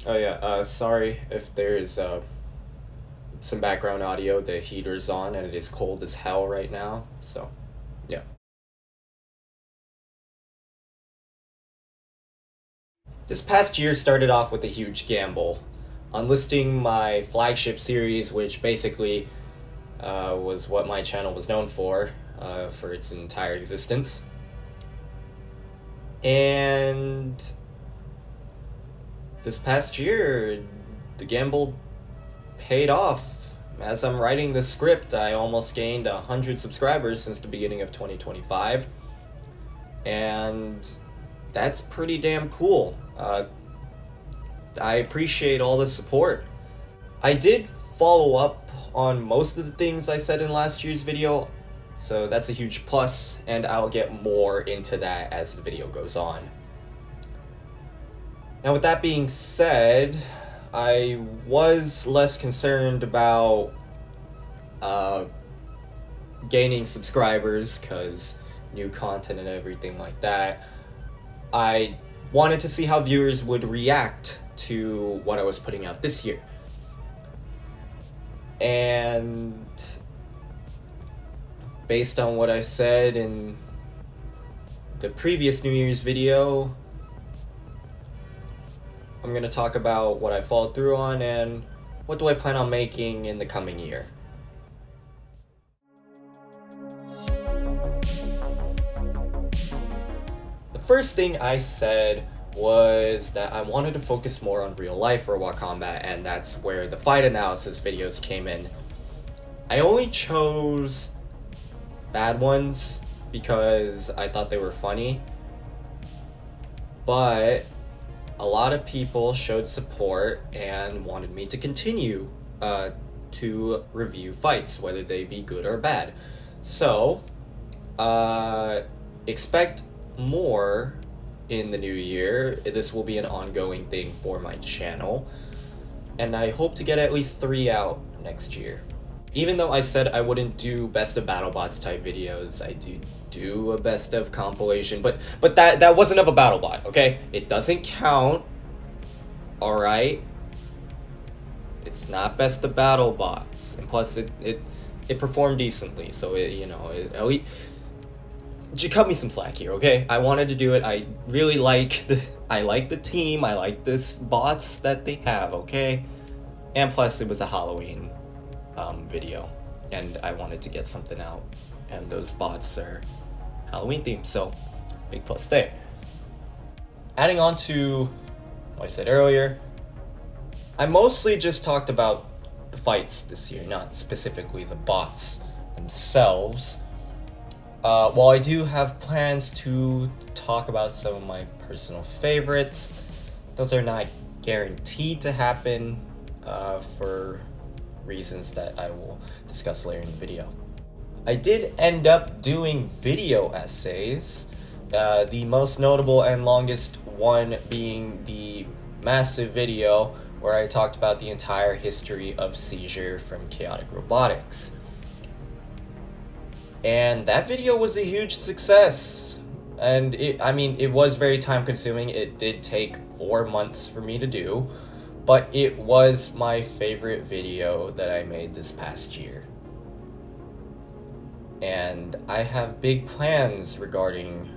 Oh yeah, sorry if there's some background audio. The heater's on and it is cold as hell right now, so yeah. This past year started off with a huge gamble. Unlisting my flagship series, which basically was what my channel was known for its entire existence. And this past year, the gamble paid off. As I'm writing the script, I almost gained 100 subscribers since the beginning of 2025. And that's pretty damn cool. I appreciate all the support. I did follow up on most of the things I said in last year's video, so that's a huge plus, and I'll get more into that as the video goes on. Now, with that being said, I was less concerned about gaining subscribers because new content and everything like that. I wanted to see how viewers would react to what I was putting out this year. And based on what I said in the previous New Year's video, I'm going to talk about what I followed through on and what do I plan on making in the coming year. The first thing I said was that I wanted to focus more on real life robot combat, and that's where the fight analysis videos came in. I only chose bad ones because I thought they were funny, but a lot of people showed support and wanted me to continue to review fights, whether they be good or bad. So, expect more in the new year. This will be an ongoing thing for my channel, and I hope to get at least 3 out next year. Even though I said I wouldn't do best of BattleBots type videos, I do a best of compilation, but that wasn't of a BattleBot, okay? It doesn't count, alright? It's not best of BattleBots, and plus it performed decently, so at least cut me some slack here, okay? I wanted to do it. I really like the team. I like this bots that they have, okay? And plus, it was a Halloween video, and I wanted to get something out, and those bots are Halloween themed, so big plus there. Adding on to what I said earlier, I mostly just talked about the fights this year, not specifically the bots themselves. While I do have plans to talk about some of my personal favorites, those are not guaranteed to happen for reasons that I will discuss later in the video. I did end up doing video essays, the most notable and longest one being the massive video where I talked about the entire history of Seizure from Chaotic Robotics. And that video was a huge success. And it was very time consuming. It did take 4 months for me to do, but it was my favorite video that I made this past year. And I have big plans regarding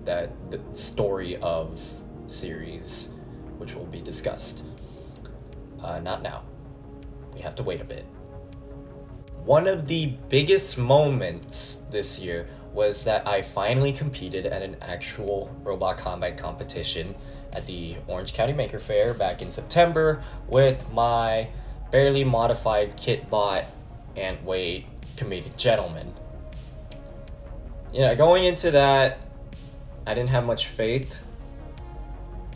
the story of series, which will be discussed. Not now. We have to wait a bit. One of the biggest moments this year was that I finally competed at an actual robot combat competition at the Orange County Maker Faire back in September with my barely modified Kitbot and Wade comedic gentleman. Going into that, I didn't have much faith.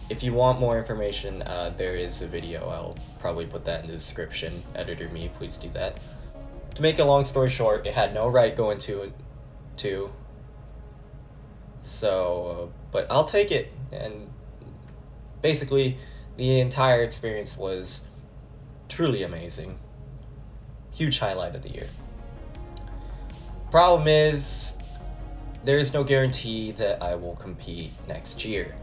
If you want more information, there is a video. I'll probably put that in the description. Editor me, please do that. To make a long story short, it had no right going to. So, but I'll take it. And basically, the entire experience was truly amazing. Huge highlight of the year. Problem is, there is no guarantee that I will compete next year.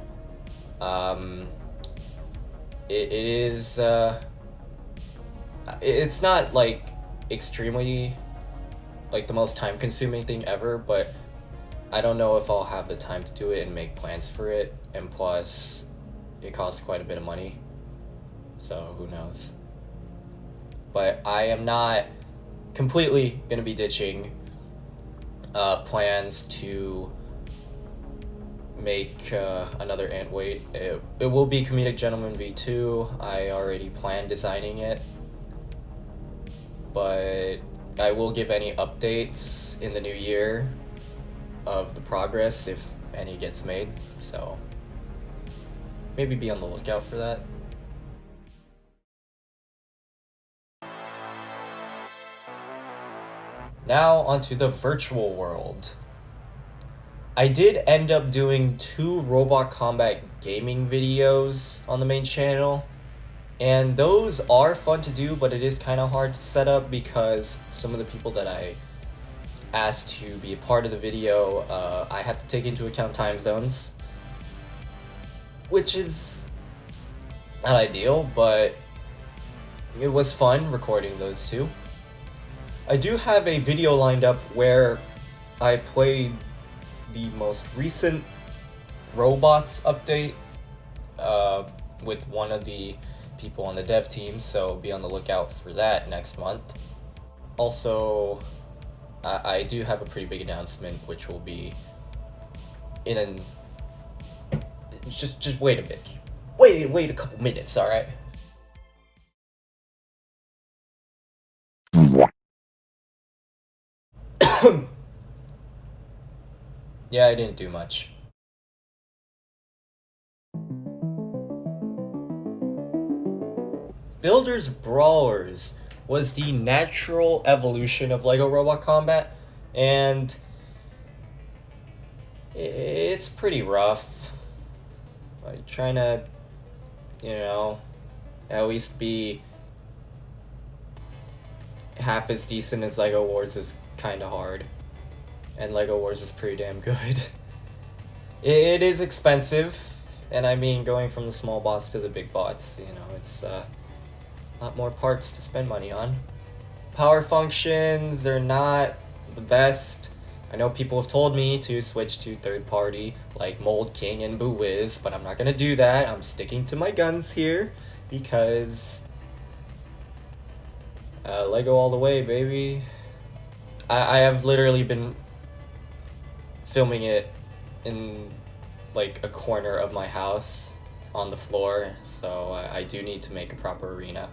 it is it's not like extremely like the most time consuming thing ever, but I don't know if I'll have the time to do it and make plans for it, and plus it costs quite a bit of money, so who knows. But I am not completely gonna be ditching plans to make another ant weight. It will be Comedic Gentleman V2. I already planned designing it, but I will give any updates in the new year of the progress if any gets made, so maybe be on the lookout for that. Now onto the virtual world. I did end up doing 2 Robot Combat gaming videos on the main channel, and those are fun to do, but it is kind of hard to set up because some of the people that I asked to be a part of the video, I have to take into account time zones, which is not ideal, but it was fun recording those 2. I do have a video lined up where I played the most recent robots update with one of the people on the dev team, so be on the lookout for that next month. Also, I do have a pretty big announcement, which will be in an just wait a bit, wait a couple minutes, all right? Yeah, I didn't do much. Builders Brawlers was the natural evolution of LEGO Robot Combat, and it's pretty rough. Like, trying to, you know, at least be half as decent as LEGO Wars is kind of hard. And LEGO Wars is pretty damn good. It is expensive, and I mean, going from the small bots to the big bots, you know, it's a lot more parts to spend money on. Power functions, they're not the best. I know people have told me to switch to third party, like Mold King and Boo Wiz, but I'm not gonna do that. I'm sticking to my guns here, because LEGO all the way, baby. I have literally been filming it in like a corner of my house on the floor, so I do need to make a proper arena.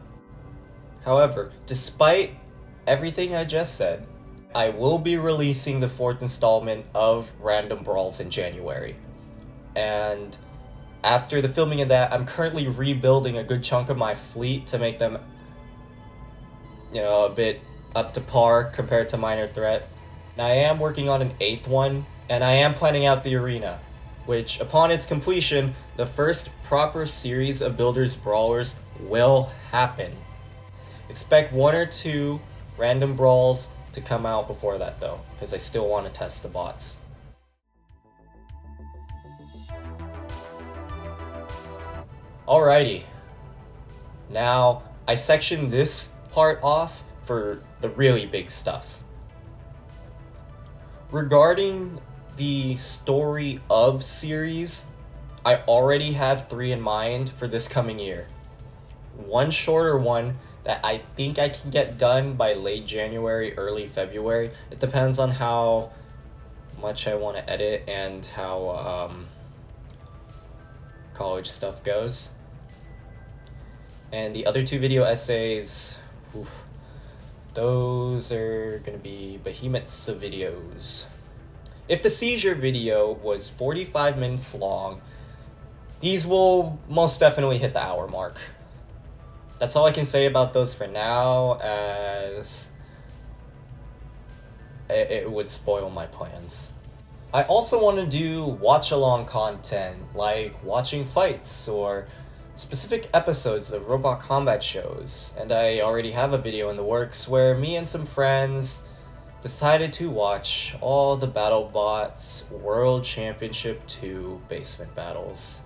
However, despite everything I just said, I will be releasing the 4th installment of Random Brawls in January. And after the filming of that, I'm currently rebuilding a good chunk of my fleet to make them, you know, a bit up to par compared to Minor Threat. Now I am working on an 8th one, and I am planning out the arena, which upon its completion, the first proper series of Builders Brawlers will happen. Expect 1 or 2 random brawls to come out before that though, because I still want to test the bots. Alrighty, now I sectioned this part off for the really big stuff. Regarding the story of series, I already have 3 in mind for this coming year. One shorter one that I think I can get done by late January, early February. It depends on how much I want to edit and how college stuff goes. And the other 2 video essays, those are gonna be behemoths of videos. If the seizure video was 45 minutes long, these will most definitely hit the hour mark. That's all I can say about those for now, as it would spoil my plans. I also want to do watch-along content, like watching fights or specific episodes of Robot Combat shows, and I already have a video in the works where me and some friends decided to watch all the BattleBots World Championship 2 basement battles.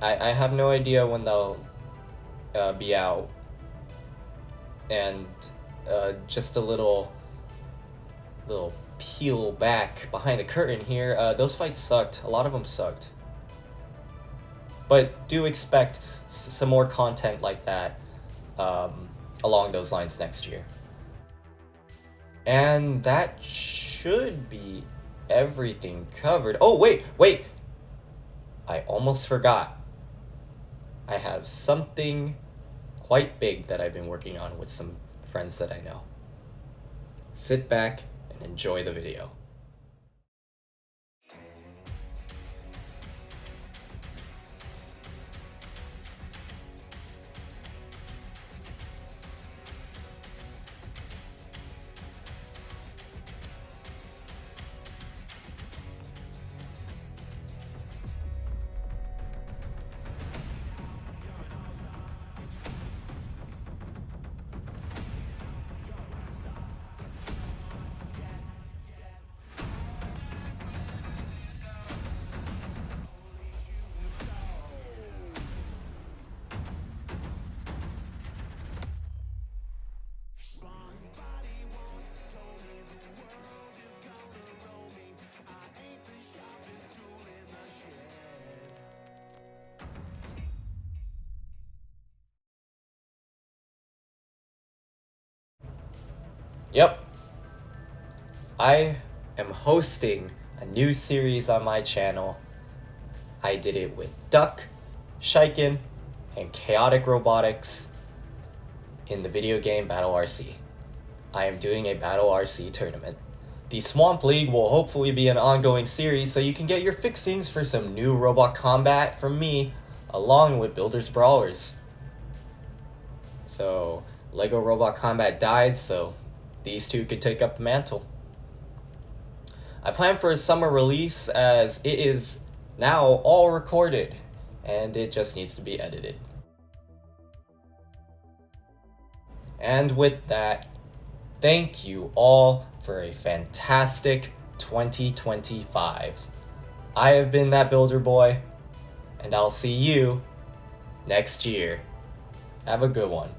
I have no idea when they'll be out. And just a little peel back behind the curtain here, those fights sucked. A lot of them sucked. But do expect some more content like that along those lines next year. And that should be everything covered. Oh, wait! I almost forgot. I have something quite big that I've been working on with some friends that I know. Sit back and enjoy the video. Yep. I am hosting a new series on my channel. I did it with Duck, Shiken, and Chaotic Robotics in the video game Battle RC. I am doing a Battle RC tournament. The Swamp League will hopefully be an ongoing series, so you can get your fixings for some new robot combat from me, along with Builders Brawlers. So, Lego Robot Combat died, so these two could take up the mantle. I plan for a summer release as it is now all recorded and it just needs to be edited. And with that, thank you all for a fantastic 2025. I have been ThatBuilderBoi, and I'll see you next year. Have a good one.